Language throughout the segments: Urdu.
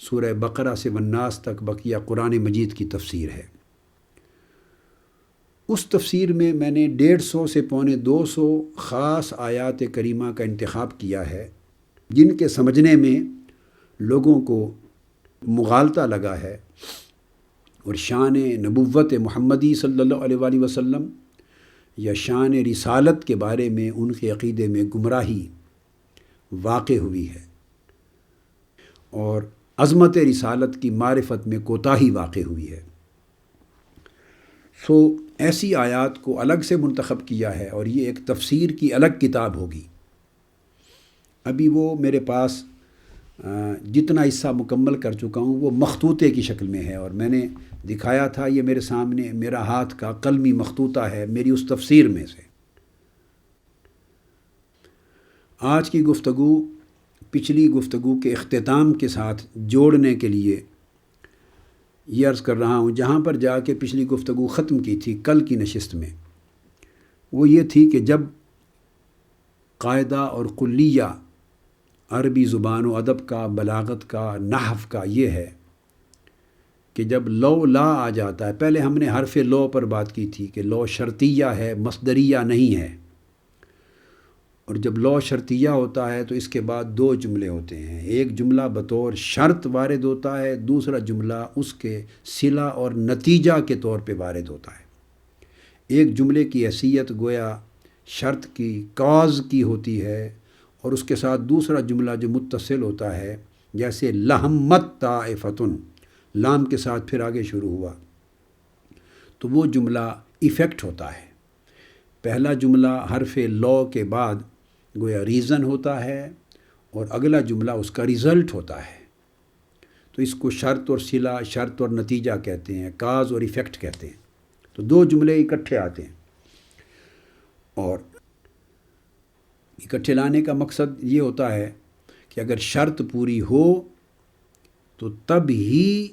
سورہ بقرہ سے والناس تک بقیہ قرآن مجید کی تفسیر ہے۔ اس تفسیر میں میں نے 150 سے پونے 200 خاص آیات کریمہ کا انتخاب کیا ہے، جن کے سمجھنے میں لوگوں کو مغالطہ لگا ہے اور شان نبوت محمدی صلی اللہ علیہ وآلہ وسلم یا شان رسالت کے بارے میں ان کے عقیدے میں گمراہی واقع ہوئی ہے اور عظمت رسالت کی معرفت میں کوتاہی واقع ہوئی ہے۔ ایسی آیات کو الگ سے منتخب کیا ہے اور یہ ایک تفسیر کی الگ کتاب ہوگی۔ ابھی وہ میرے پاس جتنا حصہ مکمل کر چکا ہوں وہ مخطوطے کی شکل میں ہے، اور میں نے دکھایا تھا یہ میرے سامنے میرا ہاتھ کا قلمی مخطوطہ ہے میری اس تفسیر میں سے۔ آج کی گفتگو پچھلی گفتگو کے اختتام کے ساتھ جوڑنے کے لیے یہ عرض کر رہا ہوں، جہاں پر جا کے پچھلی گفتگو ختم کی تھی کل کی نشست میں، وہ یہ تھی کہ جب قاعدہ اور کلیہ عربی زبان و ادب کا، بلاغت کا، نحو کا یہ ہے کہ جب لو لا آ جاتا ہے، پہلے ہم نے حرف لو پر بات کی تھی کہ لو شرطیہ ہے، مصدریہ نہیں ہے، اور جب لو شرطیہ ہوتا ہے تو اس کے بعد 2 جملے ہوتے ہیں، ایک جملہ بطور شرط وارد ہوتا ہے، دوسرا جملہ اس کے صلہ اور نتیجہ کے طور پہ وارد ہوتا ہے۔ ایک جملے کی حیثیت گویا شرط کی، کاز کی ہوتی ہے، اور اس کے ساتھ دوسرا جملہ جو متصل ہوتا ہے، جیسے لہمت طائفتن، لام کے ساتھ پھر آگے شروع ہوا، تو وہ جملہ ایفیکٹ ہوتا ہے۔ پہلا جملہ حرف لو کے بعد گویا ریزن ہوتا ہے اور اگلا جملہ اس کا ریزلٹ ہوتا ہے، تو اس کو شرط اور صلہ، شرط اور نتیجہ کہتے ہیں، کاز اور ایفیکٹ کہتے ہیں۔ تو 2 جملے اکٹھے آتے ہیں، اور اکٹھے لانے کا مقصد یہ ہوتا ہے کہ اگر شرط پوری ہو تو تب ہی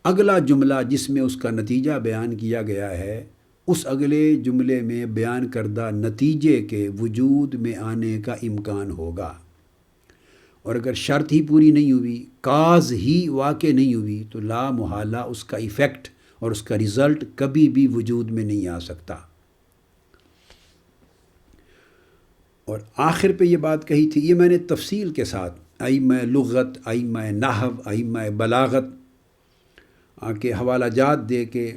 اگلا جملہ جس میں اس کا نتیجہ بیان کیا گیا ہے، اس اگلے جملے میں بیان کردہ نتیجے کے وجود میں آنے کا امکان ہوگا، اور اگر شرط ہی پوری نہیں ہوئی، کاز ہی واقع نہیں ہوئی، تو لا محالہ اس کا ایفیکٹ اور اس کا رزلٹ کبھی بھی وجود میں نہیں آ سکتا۔ اور آخر پہ یہ بات کہی تھی، یہ میں نے تفصیل کے ساتھ ائمہ لغت، ائمہ نحو، ائمہ بلاغت کے حوالہ جات دے کے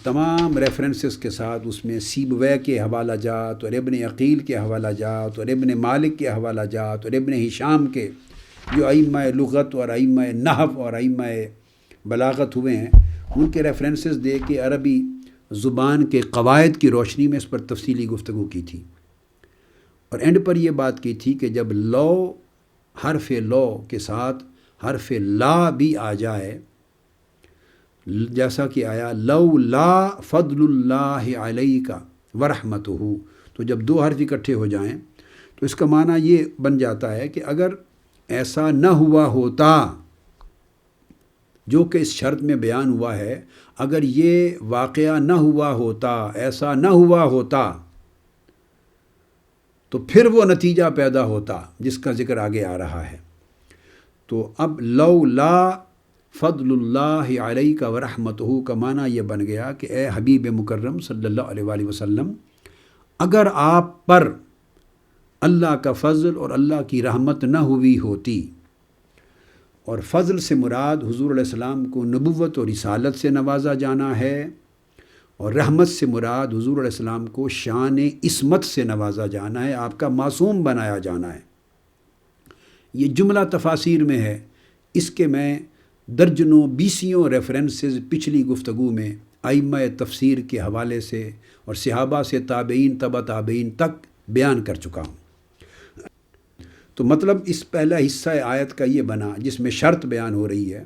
تمام ریفرنسز کے ساتھ، اس میں سیبویہ کے حوالہ جات اور ابن عقیل کے حوالہ جات اور ابن مالک کے حوالہ جات اور ابن ہشام کے جو ائمہ لغت اور ائمہ نحو اور ائمہ بلاغت ہوئے ہیں، ان کے ریفرنسز دے کے عربی زبان کے قواعد کی روشنی میں اس پر تفصیلی گفتگو کی تھی، اور اینڈ پر یہ بات کی تھی کہ جب لو، حرف لو کے ساتھ حرف لا بھی آ جائے، جیسا کہ آیا لو لا فضل اللہ علیک ورحمتہ، تو جب 2 حرف اکٹھے ہو جائیں تو اس کا معنی یہ بن جاتا ہے کہ اگر ایسا نہ ہوا ہوتا جو کہ اس شرط میں بیان ہوا ہے، اگر یہ واقعہ نہ ہوا ہوتا، ایسا نہ ہوا ہوتا، تو پھر وہ نتیجہ پیدا ہوتا جس کا ذکر آگے آ رہا ہے۔ تو اب لو لا فضل اللہ علیک ورحمتہ کا معنی یہ بن گیا کہ اے حبیب مکرم صلی اللہ علیہ وآلہ وسلم، اگر آپ پر اللہ کا فضل اور اللہ کی رحمت نہ ہوئی ہوتی، اور فضل سے مراد حضور علیہ السلام کو نبوت اور رسالت سے نوازا جانا ہے، اور رحمت سے مراد حضور علیہ السلام کو شان عصمت سے نوازا جانا ہے، آپ کا معصوم بنایا جانا ہے۔ یہ جملہ تفاسیر میں ہے، اس کے میں درجنوں بیسیوں ریفرنسز پچھلی گفتگو میں ائمہ تفسیر کے حوالے سے اور صحابہ سے تابعین، تبع تابعین تک بیان کر چکا ہوں۔ تو مطلب اس پہلا حصہ آیت کا یہ بنا جس میں شرط بیان ہو رہی ہے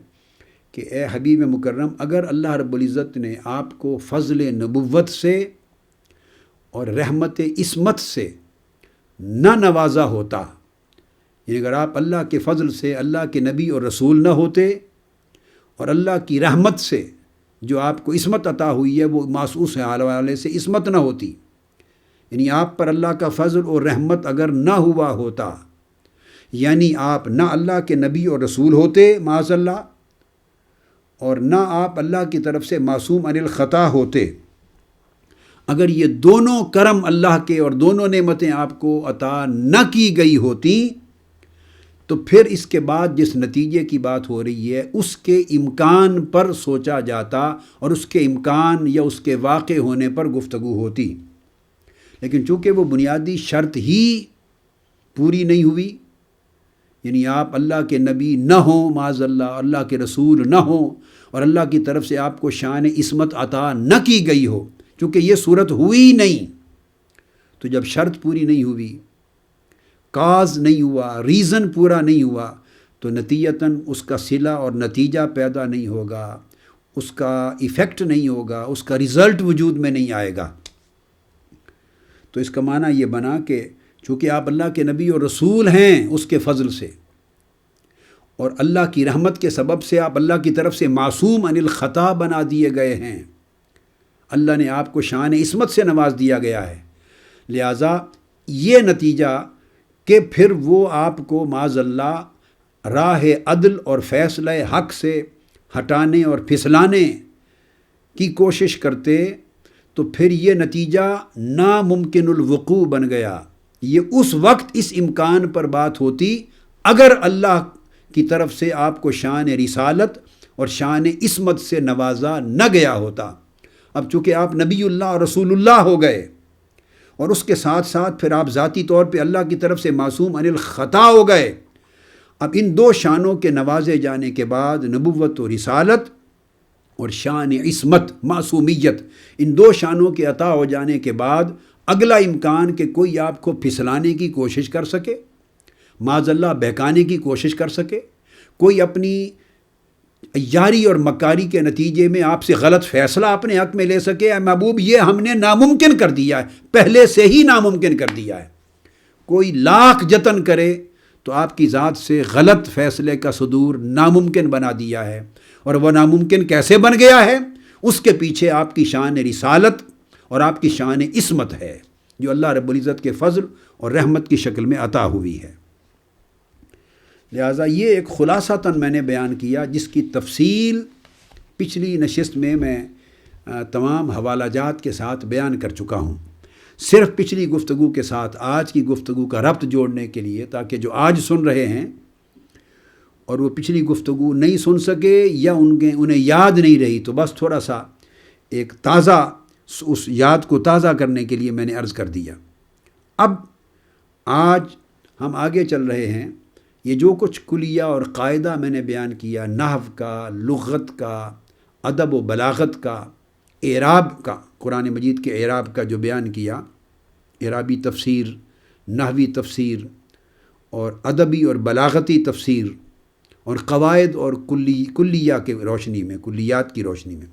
کہ اے حبیب مکرم، اگر اللہ رب العزت نے آپ کو فضل نبوت سے اور رحمت عصمت سے نہ نوازا ہوتا، یعنی اگر آپ اللہ کے فضل سے اللہ کے نبی اور رسول نہ ہوتے، اور اللہ کی رحمت سے جو آپ کو عصمت عطا ہوئی ہے وہ ماسوس حوالے سے عصمت نہ ہوتی، یعنی آپ پر اللہ کا فضل اور رحمت اگر نہ ہوا ہوتا، یعنی آپ نہ اللہ کے نبی اور رسول ہوتے معاذ اللہ، اور نہ آپ اللہ کی طرف سے معصوم عن الخطا ہوتے۔ اگر یہ دونوں کرم اللہ کے اور دونوں نعمتیں آپ کو عطا نہ کی گئی ہوتی تو پھر اس کے بعد جس نتیجے کی بات ہو رہی ہے اس کے امکان پر سوچا جاتا اور اس کے امکان یا اس کے واقع ہونے پر گفتگو ہوتی، لیکن چونکہ وہ بنیادی شرط ہی پوری نہیں ہوئی، یعنی آپ اللہ کے نبی نہ ہوں معاذ اللہ، اللہ کے رسول نہ ہوں، اور اللہ کی طرف سے آپ کو شان عصمت عطا نہ کی گئی ہو، چونکہ یہ صورت ہوئی نہیں، تو جب شرط پوری نہیں ہوئی، کاز نہیں ہوا، ریزن پورا نہیں ہوا، تو نتیجتاً اس کا صلہ اور نتیجہ پیدا نہیں ہوگا، اس کا ایفیکٹ نہیں ہوگا، اس کا رزلٹ وجود میں نہیں آئے گا۔ تو اس کا معنی یہ بنا کہ چونکہ آپ اللہ کے نبی اور رسول ہیں اس کے فضل سے، اور اللہ کی رحمت کے سبب سے آپ اللہ کی طرف سے معصوم عن الخطا بنا دیے گئے ہیں، اللہ نے آپ کو شان عصمت سے نواز دیا گیا ہے، لہٰذا یہ نتیجہ کہ پھر وہ آپ کو معاذ اللہ راہ عدل اور فیصلہ حق سے ہٹانے اور پھسلانے کی کوشش کرتے، تو پھر یہ نتیجہ ناممکن الوقوع بن گیا۔ یہ اس وقت اس امکان پر بات ہوتی اگر اللہ کی طرف سے آپ کو شان رسالت اور شان عصمت سے نوازا نہ گیا ہوتا۔ اب چونکہ آپ نبی اللہ اور رسول اللہ ہو گئے، اور اس کے ساتھ ساتھ پھر آپ ذاتی طور پہ اللہ کی طرف سے معصوم عن الخطا ہو گئے، اب ان دو شانوں کے نوازے جانے کے بعد نبوت و رسالت اور شان عصمت معصومیت، ان دو شانوں کے عطا ہو جانے کے بعد اگلا امکان کہ کوئی آپ کو پھسلانے کی کوشش کر سکے، معاذ اللہ بہکانے کی کوشش کر سکے، کوئی اپنی عیاری اور مکاری کے نتیجے میں آپ سے غلط فیصلہ اپنے حق میں لے سکے، اے محبوب یہ ہم نے ناممکن کر دیا ہے، پہلے سے ہی ناممکن کر دیا ہے۔ کوئی لاکھ جتن کرے تو آپ کی ذات سے غلط فیصلے کا صدور ناممکن بنا دیا ہے، اور وہ ناممکن کیسے بن گیا ہے؟ اس کے پیچھے آپ کی شان رسالت اور آپ کی شان عصمت ہے، جو اللہ رب العزت کے فضل اور رحمت کی شکل میں عطا ہوئی ہے۔ لہٰذا یہ ایک خلاصتاً میں نے بیان کیا، جس کی تفصیل پچھلی نشست میں تمام حوالہ جات کے ساتھ بیان کر چکا ہوں، صرف پچھلی گفتگو کے ساتھ آج کی گفتگو کا ربط جوڑنے کے لیے، تاکہ جو آج سن رہے ہیں اور وہ پچھلی گفتگو نہیں سن سکے یا انہیں یاد نہیں رہی، تو بس تھوڑا سا ایک تازہ اس یاد کو تازہ کرنے کے لیے میں نے عرض کر دیا۔ اب آج ہم آگے چل رہے ہیں، یہ جو کچھ کلیہ اور قاعدہ میں نے بیان کیا، نحو کا، لغت کا، ادب و بلاغت کا، اعراب کا، قرآن مجید کے اعراب کا جو بیان کیا، اعرابی تفسیر، نحوی تفسیر اور ادبی اور بلاغتی تفسیر اور قواعد اور کلیہ کے روشنی میں، کلیات کی روشنی میں،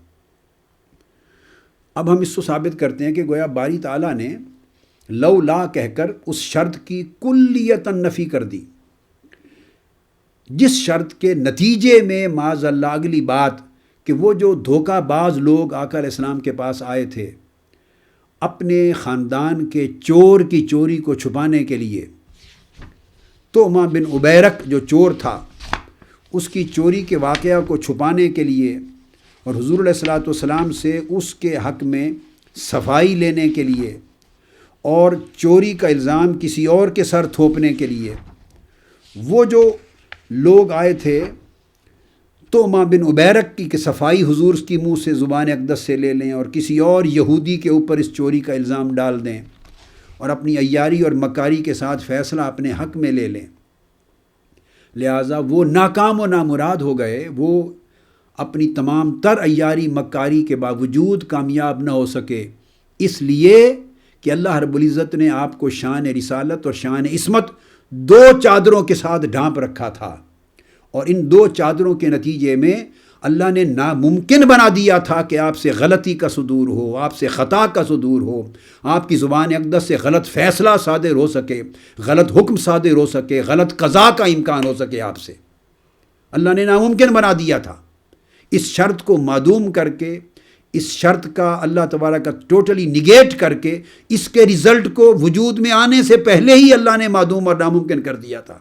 اب ہم اس کو ثابت کرتے ہیں کہ گویا باری تعالیٰ نے لولا کہہ کر اس شرط کی کلیتاً نفی کر دی، جس شرط کے نتیجے میں معاذ اللہ اگلی بات کہ وہ جو دھوکہ باز لوگ آقا علیہ السلام کے پاس آئے تھے اپنے خاندان کے چور کی چوری کو چھپانے کے لیے، توما بن عبیرک جو چور تھا اس کی چوری کے واقعہ کو چھپانے کے لیے اور حضور علیہ الصلاۃ والسلام سے اس کے حق میں صفائی لینے کے لیے اور چوری کا الزام کسی اور کے سر تھوپنے کے لیے، وہ جو لوگ آئے تھے توما بن عبیرک کی کہ صفائی حضور کی منہ سے زبان اقدس سے لے لیں اور کسی اور یہودی کے اوپر اس چوری کا الزام ڈال دیں اور اپنی عیاری اور مکاری کے ساتھ فیصلہ اپنے حق میں لے لیں، لہٰذا وہ ناکام و نامراد ہو گئے، وہ اپنی تمام تر عیاری مکاری کے باوجود کامیاب نہ ہو سکے، اس لیے کہ اللہ رب العزت نے آپ کو شان رسالت اور شان عصمت دو چادروں کے ساتھ ڈھانپ رکھا تھا، اور ان دو چادروں کے نتیجے میں اللہ نے ناممکن بنا دیا تھا کہ آپ سے غلطی کا صدور ہو، آپ سے خطا کا صدور ہو، آپ کی زبان اقدس سے غلط فیصلہ صادر ہو سکے، غلط حکم صادر ہو سکے، غلط قضا کا امکان ہو سکے آپ سے، اللہ نے ناممکن بنا دیا تھا۔ اس شرط کو معدوم کر کے، اس شرط کا اللہ تبارک کا ٹوٹلی نگیٹ کر کے، اس کے رزلٹ کو وجود میں آنے سے پہلے ہی اللہ نے معدوم اور ناممکن کر دیا تھا۔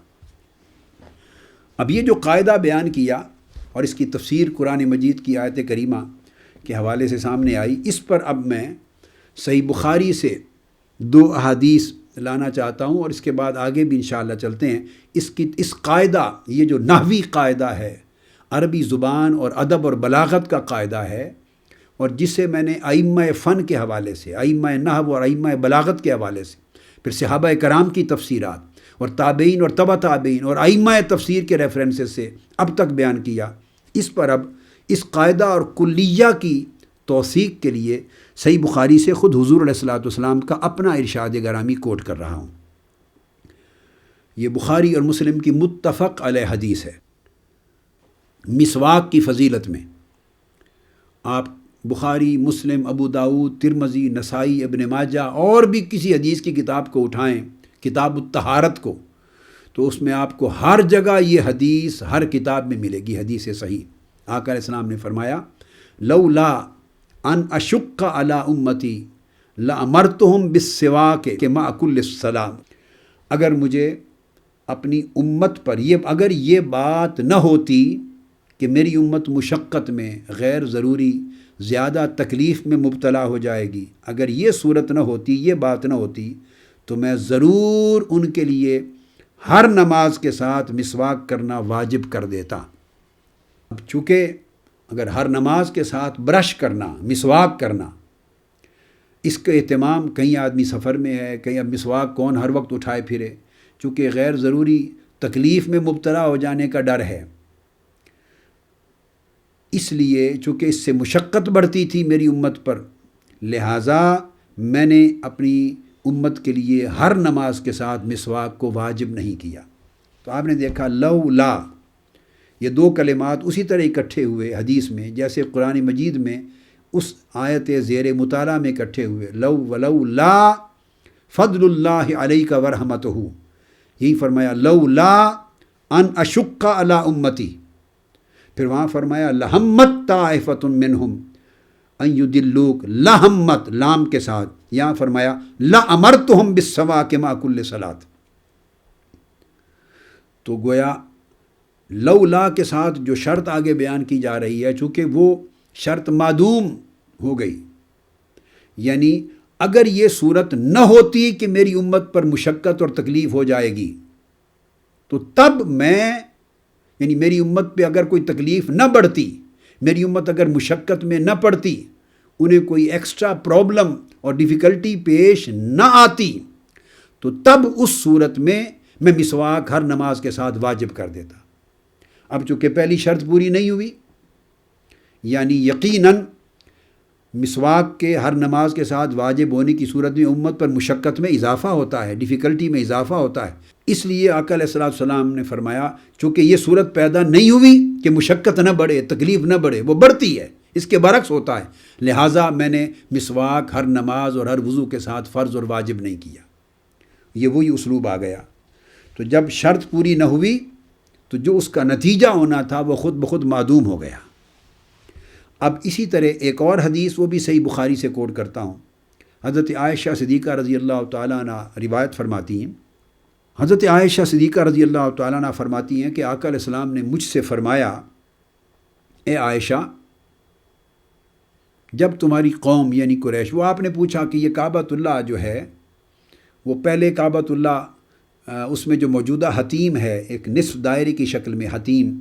اب یہ جو قاعدہ بیان کیا اور اس کی تفسیر قرآن مجید کی آیت کریمہ کے حوالے سے سامنے آئی، اس پر اب میں صحیح بخاری سے 2 احادیث لانا چاہتا ہوں، اور اس کے بعد آگے بھی انشاءاللہ چلتے ہیں۔ اس قاعدہ، یہ جو نحوی قاعدہ ہے، عربی زبان اور ادب اور بلاغت کا قاعدہ ہے، اور جسے میں نے ائمہ فن کے حوالے سے، ائمہ نحو اور ائمہ بلاغت کے حوالے سے، پھر صحابہ کرام کی تفسیرات اور تابعین اور تبع تابعین اور ائمہ تفسیر کے ریفرنسز سے اب تک بیان کیا، اس پر اب اس قاعدہ اور کلیہ کی توثیق کے لیے صحیح بخاری سے خود حضور علیہ الصلوۃ والسلام کا اپنا ارشاد گرامی کوٹ کر رہا ہوں۔ یہ بخاری اور مسلم کی متفق علیہ حدیث ہے مسواک کی فضیلت میں۔ آپ بخاری، مسلم، ابو داؤد، ترمذی، نسائی، ابن ماجہ اور بھی کسی حدیث کی کتاب کو اٹھائیں، کتاب الطہارت کو، تو اس میں آپ کو ہر جگہ یہ حدیث ہر کتاب میں ملے گی، حدیث صحیح۔ آقا علیہ السلام نے فرمایا لولا ان اشق علی امتی لامرتہم بالسواک مع کل صلاۃ، اگر مجھے اپنی امت پر اگر یہ بات نہ ہوتی کہ میری امت مشقت میں، غیر ضروری زیادہ تکلیف میں مبتلا ہو جائے گی، اگر یہ صورت نہ ہوتی، یہ بات نہ ہوتی، تو میں ضرور ان کے لیے ہر نماز کے ساتھ مسواک کرنا واجب کر دیتا۔ اب چونکہ اگر ہر نماز کے ساتھ برش کرنا، مسواک کرنا، اس کا اہتمام، کہیں آدمی سفر میں ہے، کہیں اب مسواک کون ہر وقت اٹھائے پھرے، چونکہ غیر ضروری تکلیف میں مبتلا ہو جانے کا ڈر ہے، اس لیے چونکہ اس سے مشقت بڑھتی تھی میری امت پر، لہٰذا میں نے اپنی امت کے لیے ہر نماز کے ساتھ مسواک کو واجب نہیں کیا۔ تو آپ نے دیکھا لولا، یہ 2 کلمات اسی طرح اکٹھے ہوئے حدیث میں جیسے قرآن مجید میں اس آیت زیر مطالعہ میں اکٹھے ہوئے، لو ولولا فضل اللہ علیک ورحمتہ، یہی فرمایا لولا ان اشق علی امتی، پھر وہاں فرمایا لہمت طائفۃ منہم ان یضلوک، لہمت لام کے ساتھ، یہاں فرمایا لامرتہم بالسواک مع کل صلاۃ۔ تو گویا لولا کے ساتھ جو شرط آگے بیان کی جا رہی ہے، چونکہ وہ شرط معدوم ہو گئی، یعنی اگر یہ صورت نہ ہوتی کہ میری امت پر مشقت اور تکلیف ہو جائے گی، تو تب میں، یعنی میری امت پہ اگر کوئی تکلیف نہ بڑھتی، میری امت اگر مشقت میں نہ پڑتی، انہیں کوئی ایکسٹرا پرابلم اور ڈیفیکلٹی پیش نہ آتی، تو تب اس صورت میں میں مسواک ہر نماز کے ساتھ واجب کر دیتا۔ اب چونکہ پہلی شرط پوری نہیں ہوئی، یعنی یقیناً مسواک کے ہر نماز کے ساتھ واجب ہونے کی صورت میں امت پر مشقت میں اضافہ ہوتا ہے، ڈیفیکلٹی میں اضافہ ہوتا ہے، اس لیے آقا علیہ السلام نے فرمایا چونکہ یہ صورت پیدا نہیں ہوئی کہ مشقت نہ بڑھے، تکلیف نہ بڑھے، وہ بڑھتی ہے، اس کے برعکس ہوتا ہے، لہٰذا میں نے مسواک ہر نماز اور ہر وضو کے ساتھ فرض اور واجب نہیں کیا۔ یہ وہی اسلوب آ گیا۔ تو جب شرط پوری نہ ہوئی تو جو اس کا نتیجہ ہونا تھا وہ خود بخود معدوم ہو گیا۔ اب اسی طرح ایک اور حدیث، وہ بھی صحیح بخاری سے کوٹ کرتا ہوں، حضرت عائشہ صدیقہ رضی اللہ تعالیٰ عنہ روایت فرماتی ہیں، حضرت عائشہ صدیقہ رضی اللہ تعالیٰ عنہ فرماتی ہیں کہ آقا علیہ السلام نے مجھ سے فرمایا، اے عائشہ، جب تمہاری قوم یعنی قریش، وہ آپ نے پوچھا کہ یہ کعبۃ اللہ جو ہے، وہ پہلے کعبۃ اللہ اس میں جو موجودہ حتیم ہے، ایک نصف دائرے کی شکل میں حتیم،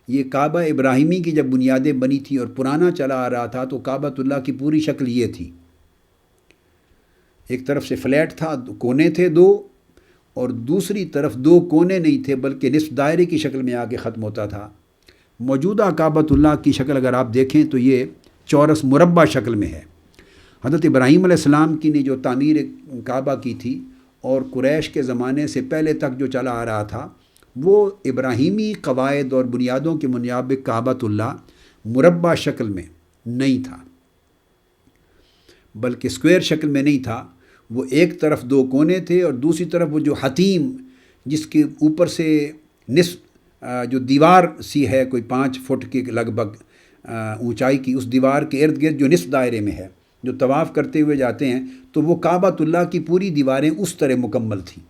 یہ کعبہ ابراہیمی کی جب بنیادیں بنی تھی اور پرانا چلا آ رہا تھا تو کعبۃ اللہ کی پوری شکل یہ تھی، ایک طرف سے فلیٹ تھا، کونے تھے 2، اور دوسری طرف 2 کونے نہیں تھے بلکہ نصف دائرے کی شکل میں آ کے ختم ہوتا تھا۔ موجودہ کعبۃ اللہ کی شکل اگر آپ دیکھیں تو یہ چورس مربع شکل میں ہے۔ حضرت ابراہیم علیہ السلام کی نے جو تعمیر کعبہ کی تھی اور قریش کے زمانے سے پہلے تک جو چلا آ رہا تھا، وہ ابراہیمی قواعد اور بنیادوں کے مطابق کعبۃ اللہ مربع شکل میں نہیں تھا، بلکہ اسکوائر شکل میں نہیں تھا، وہ ایک طرف 2 کونے تھے اور دوسری طرف وہ جو حتیم، جس کے اوپر سے نصف جو دیوار سی ہے کوئی 5 فٹ کی لگ بھگ اونچائی کی، اس دیوار کے ارد گرد جو نصف دائرے میں ہے، جو طواف کرتے ہوئے جاتے ہیں تو وہ کعبۃ اللہ کی پوری دیواریں اس طرح مکمل تھیں۔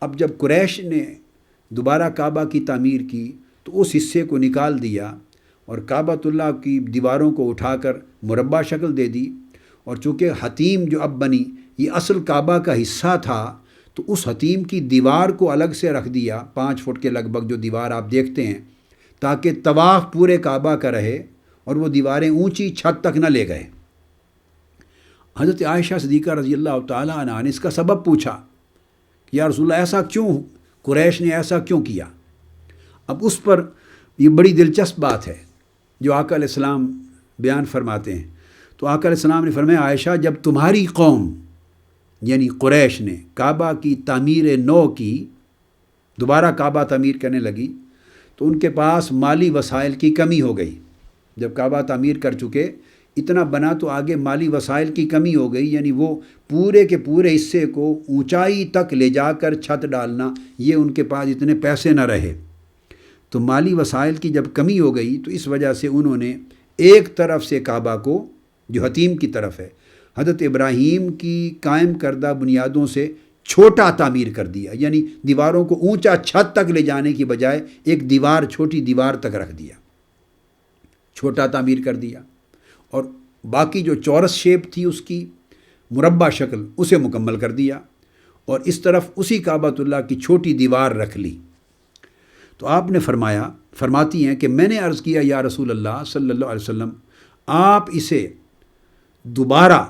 اب جب قریش نے دوبارہ کعبہ کی تعمیر کی تو اس حصے کو نکال دیا اور کعبۃ اللہ کی دیواروں کو اٹھا کر مربع شکل دے دی، اور چونکہ حتیم جو اب بنی یہ اصل کعبہ کا حصہ تھا تو اس حتیم کی دیوار کو الگ سے رکھ دیا، 5 فٹ کے لگ بھگ جو دیوار آپ دیکھتے ہیں، تاکہ طواف پورے کعبہ کا رہے اور وہ دیواریں اونچی چھت تک نہ لے گئے۔ حضرت عائشہ صدیقہ رضی اللہ تعالیٰ عنہا نے اس کا سبب پوچھا کہ یا رسول اللہ ایسا کیوں، قریش نے ایسا کیوں کیا؟ اب اس پر یہ بڑی دلچسپ بات ہے جو آقا علیہ السلام بیان فرماتے ہیں۔ تو آقا علیہ السلام نے فرمایا عائشہ جب تمہاری قوم یعنی قریش نے کعبہ کی تعمیر نو کی، دوبارہ کعبہ تعمیر کرنے لگی، تو ان کے پاس مالی وسائل کی کمی ہو گئی۔ جب کعبہ تعمیر کر چکے اتنا بنا تو آگے مالی وسائل کی کمی ہو گئی، یعنی وہ پورے کے پورے حصے کو اونچائی تک لے جا کر چھت ڈالنا، یہ ان کے پاس اتنے پیسے نہ رہے۔ تو مالی وسائل کی جب کمی ہو گئی تو اس وجہ سے انہوں نے ایک طرف سے کعبہ کو جو حتیم کی طرف ہے حضرت ابراہیم کی قائم کردہ بنیادوں سے چھوٹا تعمیر کر دیا، یعنی دیواروں کو اونچا چھت تک لے جانے کی بجائے ایک دیوار چھوٹی دیوار تک رکھ دیا، چھوٹا تعمیر کر دیا، اور باقی جو چورس شیپ تھی اس کی مربع شکل اسے مکمل کر دیا، اور اس طرف اسی کعبۃ اللہ کی چھوٹی دیوار رکھ لی۔ تو آپ نے فرماتی ہیں کہ میں نے عرض کیا یا رسول اللہ صلی اللہ علیہ وسلم آپ اسے دوبارہ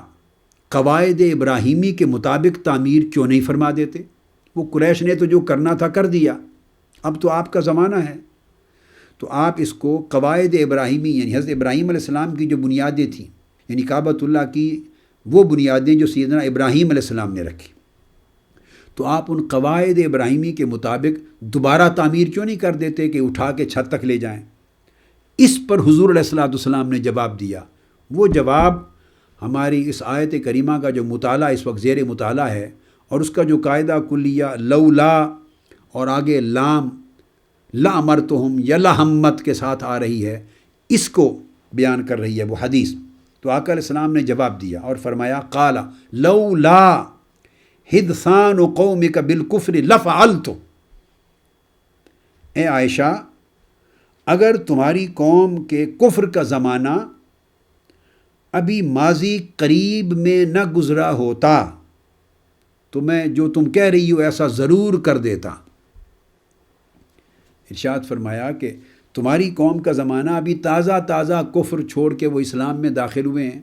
قواعد ابراہیمی کے مطابق تعمیر کیوں نہیں فرما دیتے؟ وہ قریش نے تو جو کرنا تھا کر دیا، اب تو آپ کا زمانہ ہے، تو آپ اس کو قواعد ابراہیمی یعنی حضرت ابراہیم علیہ السلام کی جو بنیادیں تھیں، یعنی کعبۃ اللہ کی وہ بنیادیں جو سیدنا ابراہیم علیہ السلام نے رکھی، تو آپ ان قواعد ابراہیمی کے مطابق دوبارہ تعمیر کیوں نہیں کر دیتے کہ اٹھا کے چھت تک لے جائیں؟ اس پر حضور علیہ السلام نے جواب دیا۔ وہ جواب ہماری اس آیت کریمہ کا جو مطالعہ اس وقت زیر مطالعہ ہے، اور اس کا جو قاعدہ کلیہ لولا اور آگے لام لامرتہم یا لہمت کے ساتھ آ رہی ہے، اس کو بیان کر رہی ہے وہ حدیث۔ تو آقا علیہ السلام نے جواب دیا اور فرمایا قال لولا حدثان قومک بالکفر لفعلت، اے عائشہ اگر تمہاری قوم کے کفر کا زمانہ ابھی ماضی قریب میں نہ گزرا ہوتا تو میں جو تم کہہ رہی ہو ایسا ضرور کر دیتا۔ ارشاد فرمایا کہ تمہاری قوم کا زمانہ ابھی تازہ کفر چھوڑ کے وہ اسلام میں داخل ہوئے ہیں،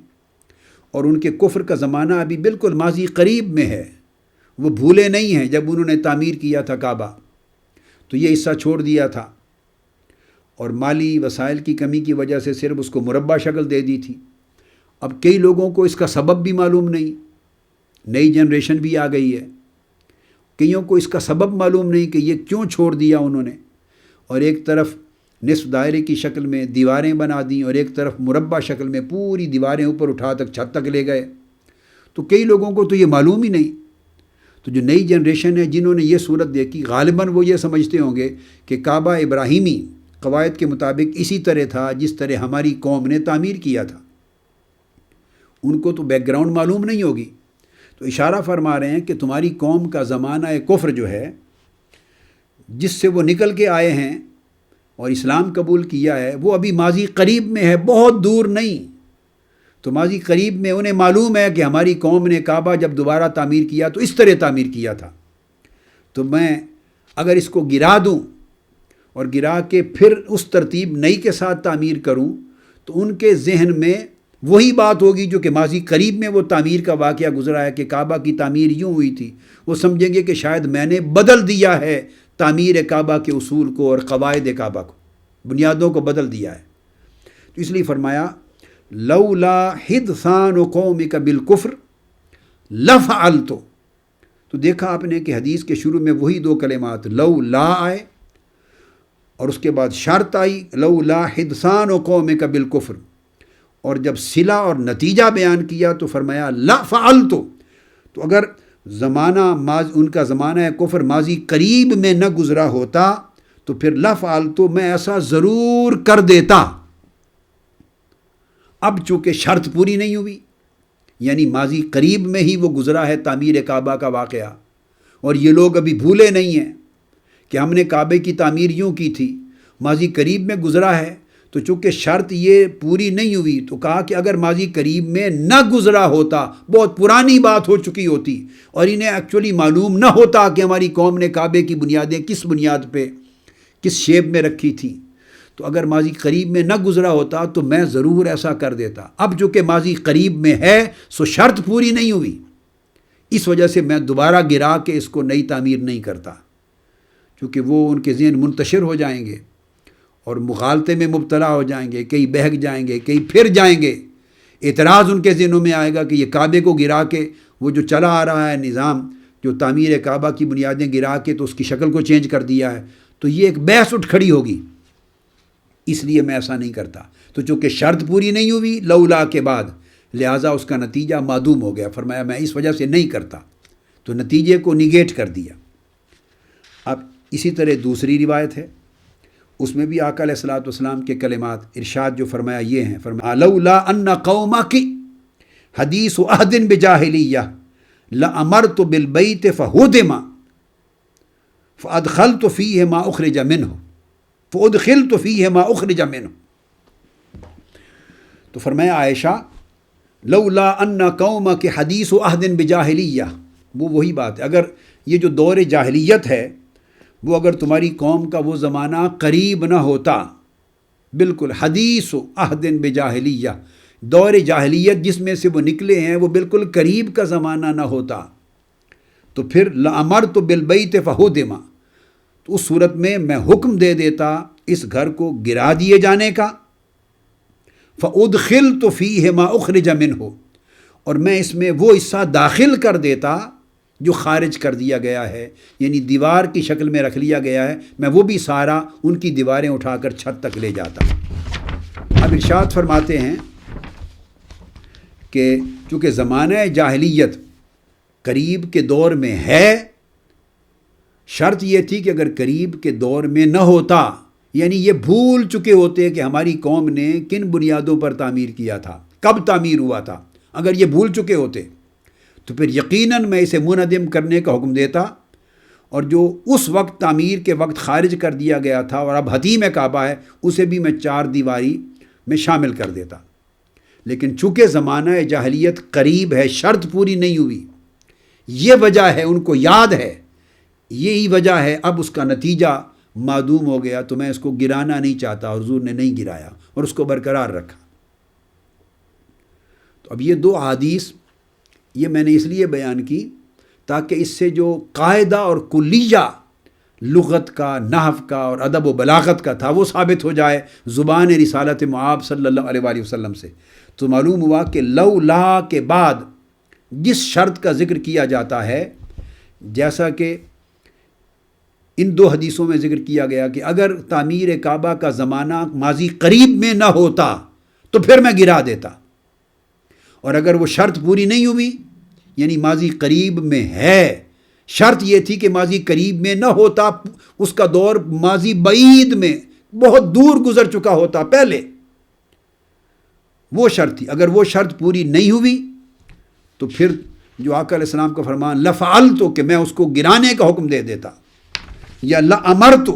اور ان کے کفر کا زمانہ ابھی بالکل ماضی قریب میں ہے، وہ بھولے نہیں ہیں جب انہوں نے تعمیر کیا تھا کعبہ تو یہ حصہ چھوڑ دیا تھا، اور مالی وسائل کی کمی کی وجہ سے صرف اس کو مربع شکل دے دی تھی۔ اب کئی لوگوں کو اس کا سبب بھی معلوم نہیں، نئی جنریشن بھی آ گئی ہے، کئیوں کو اس کا سبب معلوم نہیں کہ یہ کیوں چھوڑ دیا انہوں نے، اور ایک طرف نصف دائرے کی شکل میں دیواریں بنا دیں اور ایک طرف مربع شکل میں پوری دیواریں اوپر اٹھا تک چھت تک لے گئے، تو کئی لوگوں کو تو یہ معلوم ہی نہیں۔ تو جو نئی جنریشن ہے جنہوں نے یہ صورت دیکھی غالباً وہ یہ سمجھتے ہوں گے کہ کعبہ ابراہیمی قواعد کے مطابق اسی طرح تھا جس طرح ہماری قوم نے تعمیر کیا تھا، ان کو تو بیک گراؤنڈ معلوم نہیں ہوگی۔ تو اشارہ فرما رہے ہیں کہ تمہاری قوم کا زمانہ کفر جو ہے جس سے وہ نکل کے آئے ہیں اور اسلام قبول کیا ہے وہ ابھی ماضی قریب میں ہے، بہت دور نہیں۔ تو ماضی قریب میں انہیں معلوم ہے کہ ہماری قوم نے کعبہ جب دوبارہ تعمیر کیا تو اس طرح تعمیر کیا تھا، تو میں اگر اس کو گرا دوں اور گرا کے پھر اس ترتیب نئی کے ساتھ تعمیر کروں تو ان کے ذہن میں وہی بات ہوگی جو کہ ماضی قریب میں وہ تعمیر کا واقعہ گزرا ہے کہ کعبہ کی تعمیر یوں ہوئی تھی، وہ سمجھیں گے کہ شاید میں نے بدل دیا ہے تعمیر کعبہ کے اصول کو اور قواعد کعبہ کو، بنیادوں کو بدل دیا ہے۔ تو اس لیے فرمایا لولا حدثان قومک بالکفر لفعلت، تو دیکھا آپ نے کہ حدیث کے شروع میں وہی 2 کلمات لولا آئے اور اس کے بعد شرط آئی لولا حدثان قومک بالکفر، اور جب صلہ اور نتیجہ بیان کیا تو فرمایا لفعلت۔ تو اگر ان کا زمانہ کفر ماضی قریب میں نہ گزرا ہوتا تو پھر لفعلت میں ایسا ضرور کر دیتا۔ اب چونکہ شرط پوری نہیں ہوئی، یعنی ماضی قریب میں ہی وہ گزرا ہے تعمیر کعبہ کا واقعہ، اور یہ لوگ ابھی بھولے نہیں ہیں کہ ہم نے کعبے کی تعمیر یوں کی تھی، ماضی قریب میں گزرا ہے، تو چونکہ شرط یہ پوری نہیں ہوئی تو کہا کہ اگر ماضی قریب میں نہ گزرا ہوتا، بہت پرانی بات ہو چکی ہوتی اور انہیں ایکچولی معلوم نہ ہوتا کہ ہماری قوم نے کعبے کی بنیادیں کس بنیاد پہ کس شیپ میں رکھی تھی، تو اگر ماضی قریب میں نہ گزرا ہوتا تو میں ضرور ایسا کر دیتا۔ اب چونکہ ماضی قریب میں ہے سو شرط پوری نہیں ہوئی، اس وجہ سے میں دوبارہ گرا کے اس کو نئی تعمیر نہیں کرتا، چونکہ وہ ان کے ذہن منتشر ہو جائیں گے اور مغالطے میں مبتلا ہو جائیں گے، کئی بہک جائیں گے، کئی پھر جائیں گے، اعتراض ان کے ذہنوں میں آئے گا کہ یہ کعبے کو گرا کے وہ جو چلا آ رہا ہے نظام، جو تعمیر کعبہ کی بنیادیں گرا کے تو اس کی شکل کو چینج کر دیا ہے، تو یہ ایک بحث اٹھ کھڑی ہوگی، اس لیے میں ایسا نہیں کرتا۔ تو چونکہ شرط پوری نہیں ہوئی لولا کے بعد، لہٰذا اس کا نتیجہ معدوم ہو گیا، فرمایا میں اس وجہ سے نہیں کرتا، تو نتیجے کو نگیٹ کر دیا۔ اب اسی طرح دوسری روایت ہے، اس میں بھی آقا علیہ الصلوۃ والسلام کے کلمات ارشاد جو فرمایا یہ ہیں، فرمایا لولا ان قومک حدیث عہد بجاہلیہ لامرت بالبیت فہدم فادخلت فیہ ما اخرج منہ فادخلت فیہ ما اخرج منہ۔ تو فرمایا عائشہ لولا ان قومک حدیث عہد بجاہلیہ، وہ وہی بات ہے، اگر یہ جو دور جاہلیت ہے وہ اگر تمہاری قوم کا وہ زمانہ قریب نہ ہوتا، بالکل حدیث عہد بجاہلیہ، دور جاہلیت جس میں سے وہ نکلے ہیں وہ بالکل قریب کا زمانہ نہ ہوتا، تو پھر لامرت بالبیت فہدم، تو اس صورت میں میں حکم دے دیتا اس گھر کو گرا دیے جانے کا، فادخلت فیہ ما اخرج منہ، اور میں اس میں وہ حصہ داخل کر دیتا جو خارج کر دیا گیا ہے، یعنی دیوار کی شکل میں رکھ لیا گیا ہے، میں وہ بھی سارا ان کی دیواریں اٹھا کر چھت تک لے جاتا۔ اب ارشاد فرماتے ہیں کہ چونکہ زمانہ جاہلیت قریب کے دور میں ہے، شرط یہ تھی کہ اگر قریب کے دور میں نہ ہوتا، یعنی یہ بھول چکے ہوتے کہ ہماری قوم نے کن بنیادوں پر تعمیر کیا تھا، کب تعمیر ہوا تھا، اگر یہ بھول چکے ہوتے تو پھر یقیناً میں اسے منہدم کرنے کا حکم دیتا، اور جو اس وقت تعمیر کے وقت خارج کر دیا گیا تھا اور اب حتیم کعبہ ہے اسے بھی میں چار دیواری میں شامل کر دیتا۔ لیکن چونکہ زمانہ جاہلیت قریب ہے، شرط پوری نہیں ہوئی، یہ وجہ ہے، ان کو یاد ہے، یہی وجہ ہے، اب اس کا نتیجہ معدوم ہو گیا، تو میں اس کو گرانا نہیں چاہتا، اور حضور نے نہیں گرایا اور اس کو برقرار رکھا۔ تو اب یہ دو احادیث یہ میں نے اس لیے بیان کی تاکہ اس سے جو قاعدہ اور کلیہ لغت کا، نحو کا اور ادب و بلاغت کا تھا وہ ثابت ہو جائے زبان رسالت معاب صلی اللہ علیہ وآلہ وسلم سے۔ تو معلوم ہوا کہ لولا کے بعد جس شرط کا ذکر کیا جاتا ہے، جیسا کہ ان دو حدیثوں میں ذکر کیا گیا کہ اگر تعمیر کعبہ کا زمانہ ماضی قریب میں نہ ہوتا تو پھر میں گرا دیتا، اور اگر وہ شرط پوری نہیں ہوئی یعنی ماضی قریب میں ہے، شرط یہ تھی کہ ماضی قریب میں نہ ہوتا، اس کا دور ماضی بعید میں بہت دور گزر چکا ہوتا پہلے، وہ شرط تھی، اگر وہ شرط پوری نہیں ہوئی تو پھر جو آقا علیہ السلام کا فرمان لفعلت کہ میں اس کو گرانے کا حکم دے دیتا، یا لامرت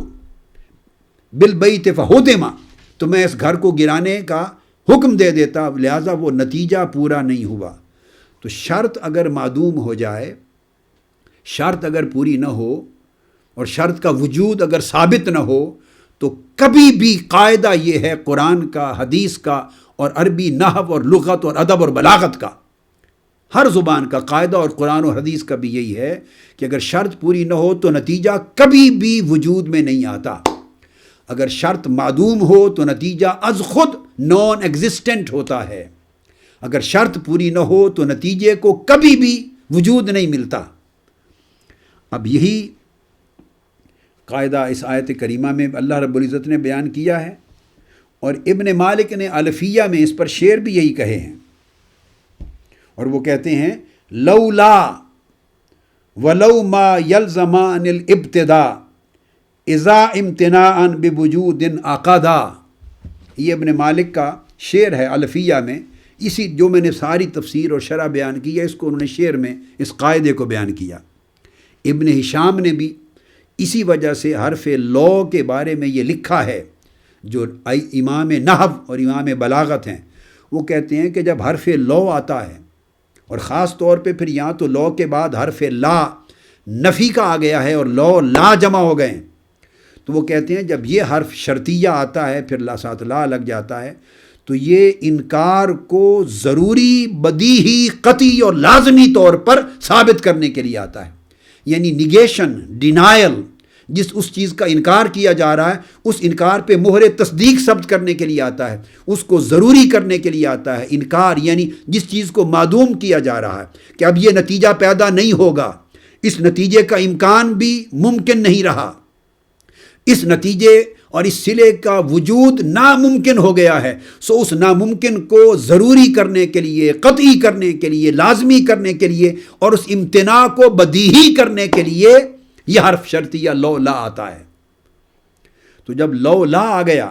بالبیت فہدم تو میں اس گھر کو گرانے کا حکم دے دیتا، لہٰذا وہ نتیجہ پورا نہیں ہوا۔ تو شرط اگر معدوم ہو جائے، شرط اگر پوری نہ ہو اور شرط کا وجود اگر ثابت نہ ہو تو کبھی بھی قاعدہ یہ ہے قرآن کا، حدیث کا اور عربی نحو اور لغت اور ادب اور بلاغت کا، ہر زبان کا قاعدہ اور قرآن اور حدیث کا بھی یہی ہے کہ اگر شرط پوری نہ ہو تو نتیجہ کبھی بھی وجود میں نہیں آتا، اگر شرط معدوم ہو تو نتیجہ از خود نان ایگزسٹنٹ ہوتا ہے، اگر شرط پوری نہ ہو تو نتیجے کو کبھی بھی وجود نہیں ملتا۔ اب یہی قاعدہ اس آیت کریمہ میں اللہ رب العزت نے بیان کیا ہے، اور ابن مالک نے الفیہ میں اس پر شعر بھی یہی کہے ہیں، اور وہ کہتے ہیں لولا ولو ما یلزمان الابتداء اذا امتناعا بوجود عقدا، یہ ابن مالک کا شعر ہے الفیہ میں، اسی جو میں نے ساری تفسیر اور شرح بیان کی ہے اس کو انہوں نے شعر میں اس قاعدے کو بیان کیا۔ ابن ہشام نے بھی اسی وجہ سے حرف لو کے بارے میں یہ لکھا ہے، جو امام نحو اور امام بلاغت ہیں وہ کہتے ہیں کہ جب حرف لو آتا ہے، اور خاص طور پہ پھر یہاں تو لو کے بعد حرف لا نفی کا آ گیا ہے اور لو لا جمع ہو گئے ہیں، تو وہ کہتے ہیں جب یہ حرف شرطیہ آتا ہے پھر لا ساتھ لا لگ جاتا ہے تو یہ انکار کو ضروری، بدیہی، قطعی اور لازمی طور پر ثابت کرنے کے لیے آتا ہے، یعنی نگیشن، ڈینائل، اس چیز کا انکار کیا جا رہا ہے اس انکار پہ مہر تصدیق ثبت کرنے کے لیے آتا ہے، اس کو ضروری کرنے کے لیے آتا ہے۔ انکار یعنی جس چیز کو معدوم کیا جا رہا ہے کہ اب یہ نتیجہ پیدا نہیں ہوگا، اس نتیجے کا امکان بھی ممکن نہیں رہا، اس نتیجے اور اس صلے کا وجود ناممکن ہو گیا ہے، سو اس ناممکن کو ضروری کرنے کے لیے، قطعی کرنے کے لیے، لازمی کرنے کے لیے اور اس امتناع کو بدیہی کرنے کے لیے یہ حرف شرطیہ لو لا آتا ہے۔ تو جب لو لا آ گیا